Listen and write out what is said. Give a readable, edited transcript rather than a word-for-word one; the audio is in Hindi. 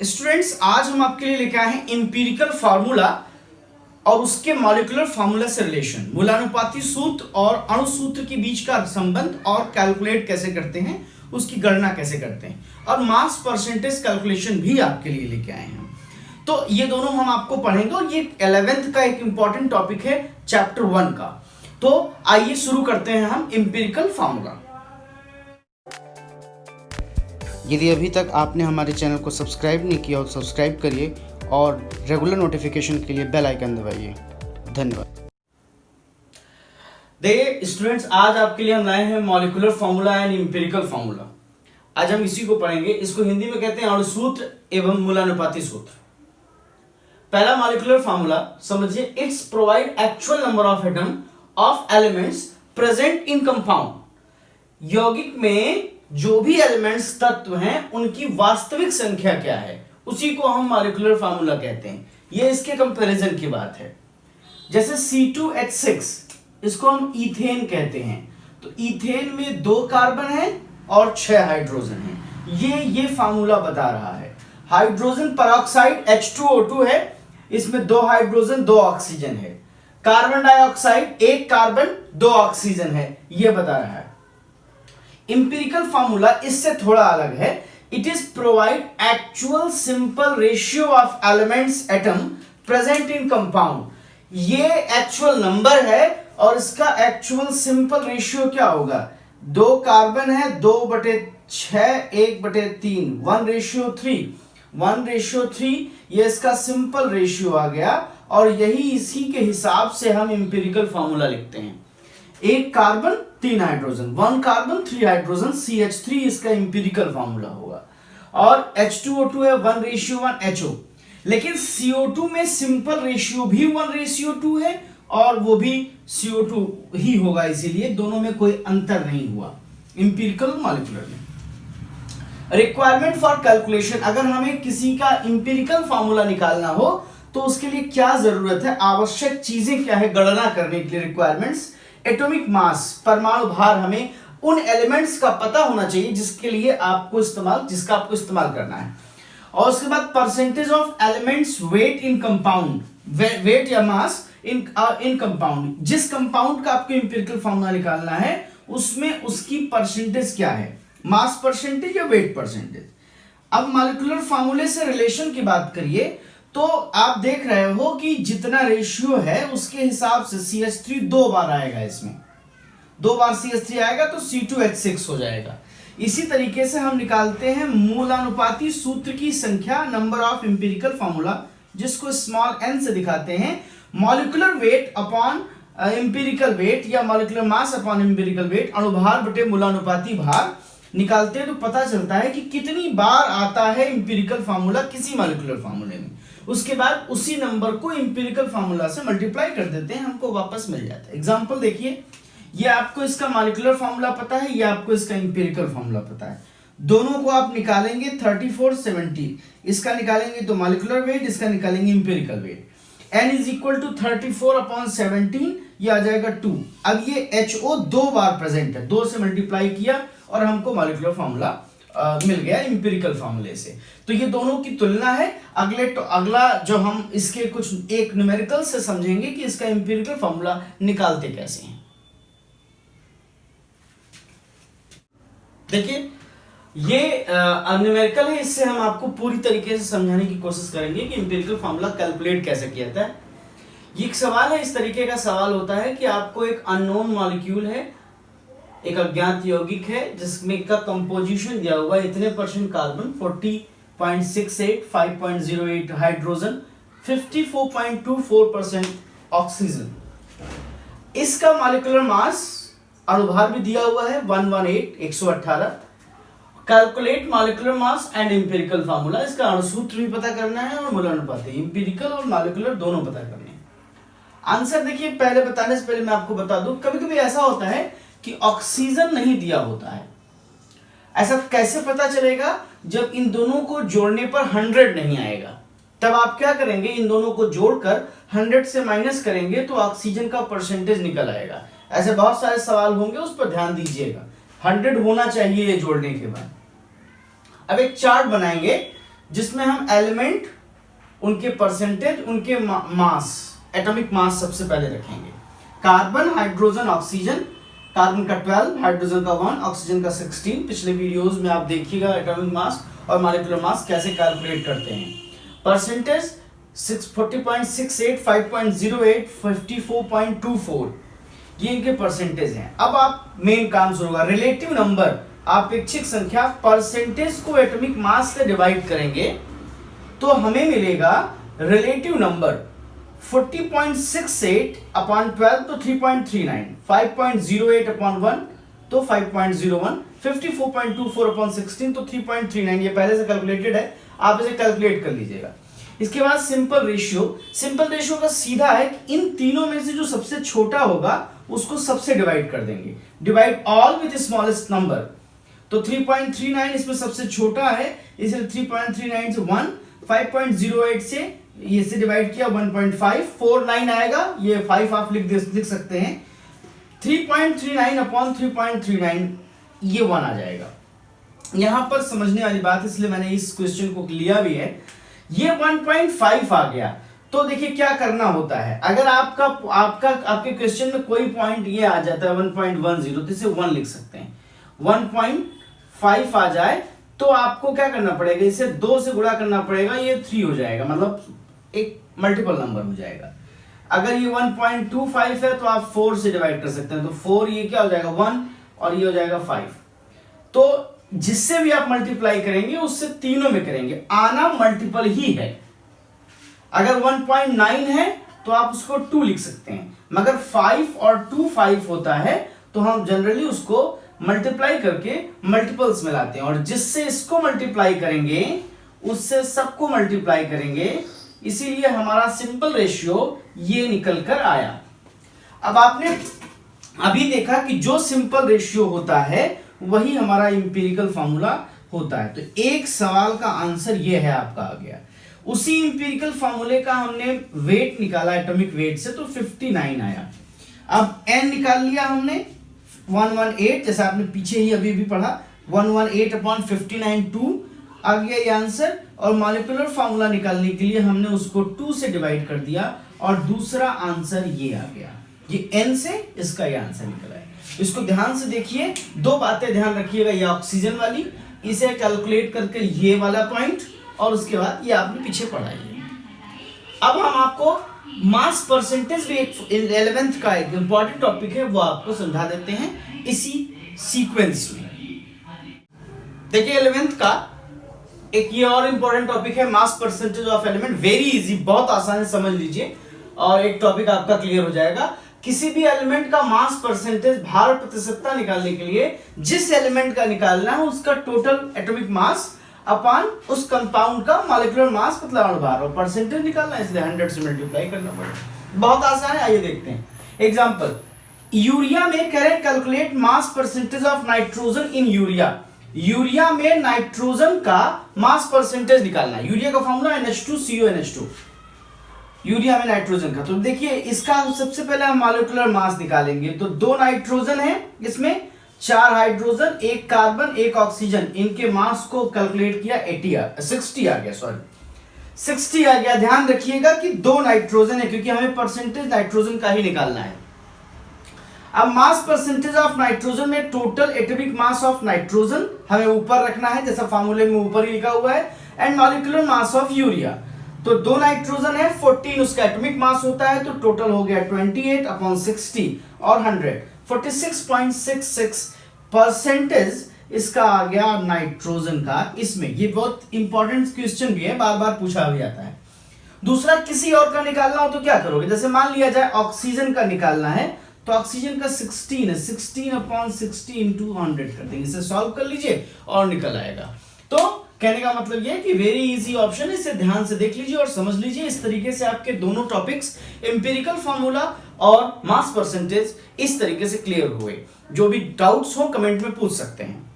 स्टूडेंट्स, आज हम आपके लिए लेके आए हैं एम्पिरिकल फार्मूला और उसके मॉलिक्यूलर फार्मूला से रिलेशन, मूलानुपाती सूत्र और अणु सूत्र के बीच का संबंध और कैलकुलेट कैसे करते हैं, उसकी गणना कैसे करते हैं, और मास परसेंटेज कैलकुलेशन भी आपके लिए लेके आए हैं। तो ये दोनों हम आपको पढ़ेंगे और ये 11th का एक इंपॉर्टेंट टॉपिक है चैप्टर 1 का। तो आइए शुरू करते हैं हम एम्पिरिकल फार्मूला। यदि अभी तक आपने हमारे चैनल को सब्सक्राइब नहीं किया तो सब्सक्राइब करिए और रेगुलर नोटिफिकेशन के लिए बेल आइकन दबाइए। धन्यवाद। देखिए स्टूडेंट्स, आज आपके लिए हम लाए हैं molecular formula and empirical formula. आज हम इसी को पढ़ेंगे। इसको हिंदी में कहते हैं अणु सूत्र एवं मूलानुपाती सूत्र। पहला मॉलिक्यूलर फार्मूला समझिए, it's provide actual number of atom of elements present in compound. यौगिक में जो भी एलिमेंट्स तत्व हैं उनकी वास्तविक संख्या क्या है, उसी को हम मॉलिक्यूलर फार्मूला कहते हैं। ये इसके कंपैरिजन की बात है। जैसे C2H6, इसको हम ईथेन कहते हैं। तो ईथेन में 2 कार्बन है और 6 हाइड्रोजन है। ये फार्मूला बता रहा है। हाइड्रोजन परऑक्साइड H2O2 है, इसमें 2 हाइड्रोजन 2 ऑक्सीजन है। कार्बन डाइऑक्साइड 1 कार्बन 2 ऑक्सीजन है, ये बता रहा है। इंपिरिकल फार्मूला इससे थोड़ा अलग है। It is provide actual simple ratio of elements atom present in compound. ये एक्चुअल नंबर है और इसका एक्चुअल सिंपल रेशियो क्या होगा? 2 कार्बन है, 2/6 1/3, 1:3 ये इसका सिंपल रेशियो आ गया। और यही इसी के हिसाब से हम इंपिरिकल फार्मूला लिखते हैं। 1 carbon 3 hydrogen, 1 carbon 3 hydrogen, CH3 इसका इंपिरिकल फार्मूला होगा। और H2O2 है 1:1 HO। लेकिन CO2 में सिंपल रेशियो भी 1:2 है और वो भी CO2 ही होगा, इसीलिए दोनों में कोई अंतर नहीं हुआ इंपिरिकल मॉलिक्यूलर में। रिक्वायरमेंट फॉर कैलकुलेशन, अगर हमें किसी का इंपिरिकल फार्मूला निकालना हो तो उसके लिए क्या जरूरत है, आवश्यक चीजें क्या है गणना करने के लिए? रिक्वायरमेंट्स, एटॉमिक मास, परमाणु भार, हमें उन एलिमेंट्स का पता होना चाहिए जिसका आपको इस्तेमाल करना है। और उसके बाद percentage of elements weight in compound, weight या मास इन कंपाउंड। जिस कंपाउंड का आपको इंपिरिकल फार्मूला निकालना है उसमें उसकी परसेंटेज क्या है, मास परसेंटेज या वेट परसेंटेज। अब मॉलिक्यूलर फार्मूले से रिलेशन की बात करिए तो आप देख रहे हो कि जितना रेशियो है उसके हिसाब से CH3 2 बार आएगा। इसमें 2 बार CH3 आएगा तो C2H6 हो जाएगा। इसी तरीके से हम निकालते हैं मूलानुपाती सूत्र की संख्या, नंबर ऑफ इंपिरिकल फार्मूला, जिसको स्मॉल n से दिखाते हैं। Molecular weight upon empirical weight या molecular mass upon empirical weight, अणुभार बटे मूलानुपाती भार निकालते हैं तो पता चलता है कि कितनी बार आता है इंपिरिकल फार्मूला किसी मॉलिक्यूलर फार्मूले में। उसके बाद उसी नंबर को इंपिरिकल फार्मूला से मल्टीप्लाई कर देते हैं, हमको वापस मिल जाता है। एग्जांपल देखिए, ये आपको इसका मॉलिक्यूलर फार्मूला पता है, ये आपको इसका इंपिरिकल फार्मूला पता है। दोनों को आप निकालेंगे 34 70, इसका निकालेंगे तो मॉलिक्यूलर वेट, इसका निकालेंगे इंपिरिकल वेट। n = 34/17, ये आ जाएगा 2। अब ये HO 2 बार प्रेजेंट है, 2 से मल्टीप्लाई किया और हमको मॉलिक्यूलर फार्मूला मिल गया इंपिरिकल फार्मूले से। तो ये दोनों की तुलना है। अगला जो हम इसके कुछ एक न्यूमेरिकल से समझेंगे कि इसका इंपिरिकल फार्मूला निकालते कैसे हैं। देखिए ये न्यूमेरिकल है, इससे हम आपको पूरी तरीके से समझाने की कोशिश करेंगे कि इंपिरिकल फार्मूला कैलकुलेट कैसे किया जाता है। ये एक सवाल है, इस तरीके का सवाल होता है कि आपको एक अननोन मॉलिक्यूल है, एक अज्ञात यौगिक है जिसमें का कंपोजिशन दिया हुआ है, इतने % कार्बन, 40.68, 5.08 हाइड्रोजन, 54.24% ऑक्सीजन। इसका मॉलिक्यूलर मास, अणुभार भी दिया हुआ है 118। Calculate molecular mass and empirical formula, इसका अणु सूत्र भी पता करना है और मूलानुपाती, इंपिरिकल और मॉलिक्यूलर दोनों पता करने हैं। आंसर देखिए, पहले बताने से पहले मैं आपको बता दूं, कभी कभी ऐसा होता है कि ऑक्सीजन नहीं दिया होता है। ऐसा कैसे पता चलेगा? जब इन दोनों को जोड़ने पर 100 नहीं आएगा, तब आप क्या करेंगे, इन दोनों को जोड़कर 100 से माइनस करेंगे तो ऑक्सीजन का परसेंटेज निकल आएगा। ऐसे बहुत सारे सवाल होंगे, उस पर ध्यान दीजिएगा। 100 होना चाहिए ये जोड़ने के बाद। अब एक चार्ट बनाएंगे जिसमें हम एलिमेंट, उनके परसेंटेज, उनके मास, एटॉमिक मास सबसे पहले रखेंगे। Carbon, hydrogen, oxygen. कार्बन का 12, हाइड्रोजन का 1, ऑक्सीजन का 16। पिछले वीडियोस में आप देखिएगा एटॉमिक मास और मॉलिक्यूलर मास कैसे कैलकुलेट करते हैं। परसेंटेज 40.68, 5.08, 54.24, ये इनके परसेंटेज हैं। अब आप मेन काम शुरू होगा, रिलेटिव नंबर, आपेक्षिक संख्या, परसेंटेज को एटॉमिक मास से डिवाइड करेंगे तो हमें मिलेगा रिलेटिव नंबर 40.68 अपॉन 12 तो 3.39, 5.08 अपॉन 1 तो 5.01, 54.24 अपॉन 16 तो 3.39। ये पहले से कैलकुलेटेड है, आप इसे कैलकुलेट कर लीजिएगा। इसके बाद सिंपल रेशियो। सिंपल रेशियो का सीधा है कि इन तीनों में से जो सबसे छोटा होगा उसको सबसे डिवाइड कर देंगे। Divide all with smallest number, तो 3.39 इसमें सबसे छोटा है, इसलिए 3.39 से 1, 5.08 से ये से डिवाइड किया 1.5, 49 आएगा, ये 5 आप लिख सकते हैं। 3.39 अपॉन 3.39 ये 1 आ जाएगा। यहां पर समझने वाली बात, इसलिए मैंने इस क्वेश्चन को लिया भी है। ये 1.5 आ गया तो देखिए क्या करना होता है। अगर आपके क्वेश्चन में कोई पॉइंट ये आ जाता है 1.10 तो इसे 1 लिख सकते हैं। 1.5 आ जाए तो आपको क्या करना पड़ेगा, इसे 2 से गुणा करना पड़ेगा, ये 3 हो जाएगा, मतलब एक मल्टीपल नंबर हो जाएगा। अगर ये 1.25 है तो आप 4 से डिवाइड कर सकते हैं, तो 4 ये क्या हो जाएगा 1 और ये हो जाएगा 5। तो जिससे भी आप मल्टीप्लाई करेंगे उससे तीनों में करेंगे, आना मल्टीपल ही है। अगर 1.9 है तो आप उसको 2 लिख सकते हैं, मगर 5 और 2 5 होता है तो हम जनरली उसको मल्टीप्लाई करके मल्टीपल्स में लाते हैं, और जिससे इसको मल्टीप्लाई करेंगे उससे सबको मल्टीप्लाई करेंगे, इसीलिए हमारा सिंपल रेशियो ये निकल कर आया। अब आपने अभी देखा कि जो सिंपल रेशियो होता है वही हमारा इंपीरिकल फॉर्मूला होता है। तो एक सवाल का आंसर ये है आपका आ गया। उसी इंपीरिकल फॉर्मूले का हमने वेट निकाला एटॉमिक वेट से, तो 59 आया। अब n निकाल लिया हमने 118, जैसे आपने पीछे ही अभी भी पढ़ा, 118 अपॉन 59 2 आ गया ये आंसर। और मॉलिक्यूलर फॉर्मूला निकालने के लिए हमने उसको 2 से डिवाइड कर दिया और दूसरा आंसर ये आ गया। ये n से इसका ये आंसर निकला है। इसको ध्यान से देखिए, 2 बातें ध्यान रखिएगा, ये ऑक्सीजन वाली, इसे कैलकुलेट करके ये वाला पॉइंट, और उसके बाद ये आपने पीछे पढ़ा है। अब हम आपको मास परसेंटेज भी एक 11th का एक इंपॉर्टेंट टॉपिक है, वो आपको समझा देते हैं इसी सीक्वेंस में। देखिए 11th का एक ये और इंपॉर्टेंट टॉपिक है, mass percentage of element. Very easy, बहुत आसान है, समझ लीजिए और एक टॉपिक आपका क्लियर हो जाएगा। किसी भी एलिमेंट का मास परसेंटेज, भार प्रतिशतता निकालने के लिए जिस एलिमेंट का निकालना है उसका टोटल एटॉमिक मास अपॉन उस कंपाउंड का मॉलिक्यूलर मास मतलब अणुभार, और परसेंटेज निकालना है, इसलिए 100 से मल्टीप्लाई करना पड़ेगा। बहुत आसान है, आइए देखते हैं एग्जांपल। यूरिया में calculate mass percentage of nitrogen in urea. Urea में नाइट्रोजन का मास परसेंटेज निकालना है। यूरिया का फॉर्मूला NH2CONH2, यूरिया में नाइट्रोजन का। तो देखिए इसका सबसे पहले हम मॉलिक्यूलर मास निकालेंगे। तो 2 नाइट्रोजन है, इसमें 4 हाइड्रोजन, 1 कार्बन, 1 ऑक्सीजन, इनके मास को कैलकुलेट किया 60 आ गया, सॉरी 60 आ गया। ध्यान रखिएगा कि 2 नाइट्रोजन है क्योंकि हमें परसेंटेज नाइट्रोजन का ही निकालना है। अब मास परसेंटेज ऑफ नाइट्रोजन में total atomic mass of nitrogen हमें ऊपर रखना है, जैसा फार्मूले में ऊपर ही लिखा हुआ है, and molecular mass of urea. तो 2 नाइट्रोजन है, 14 उसका एटॉमिक मास होता है, तो टोटल हो गया 28 अपॉन 60 और 100, 46.66 परसेंटेज इसका आ गया नाइट्रोजन का। इसमें ये बहुत इंपॉर्टेंट क्वेश्चन भी है, बार बार पूछा भी जाता है। दूसरा किसी और का निकालना हो तो क्या करोगे, जैसे मान लिया जाए ऑक्सीजन का निकालना है, तो ऑक्सीजन का 16 है, 16 अपॉन 60 इंटू 100 कर देंगे, इसे सॉल्व कर लीजिए और निकल आएगा। तो कहने का मतलब ये कि वेरी इजी ऑप्शन है, इसे ध्यान से देख लीजिए और समझ लीजिए। इस तरीके से आपके दोनों टॉपिक्स एम्पिरिकल फार्मूला और मास परसेंटेज इस तरीके से क्लियर हुए। जो भी डाउट्स हो कमेंट में पूछ सकते हैं।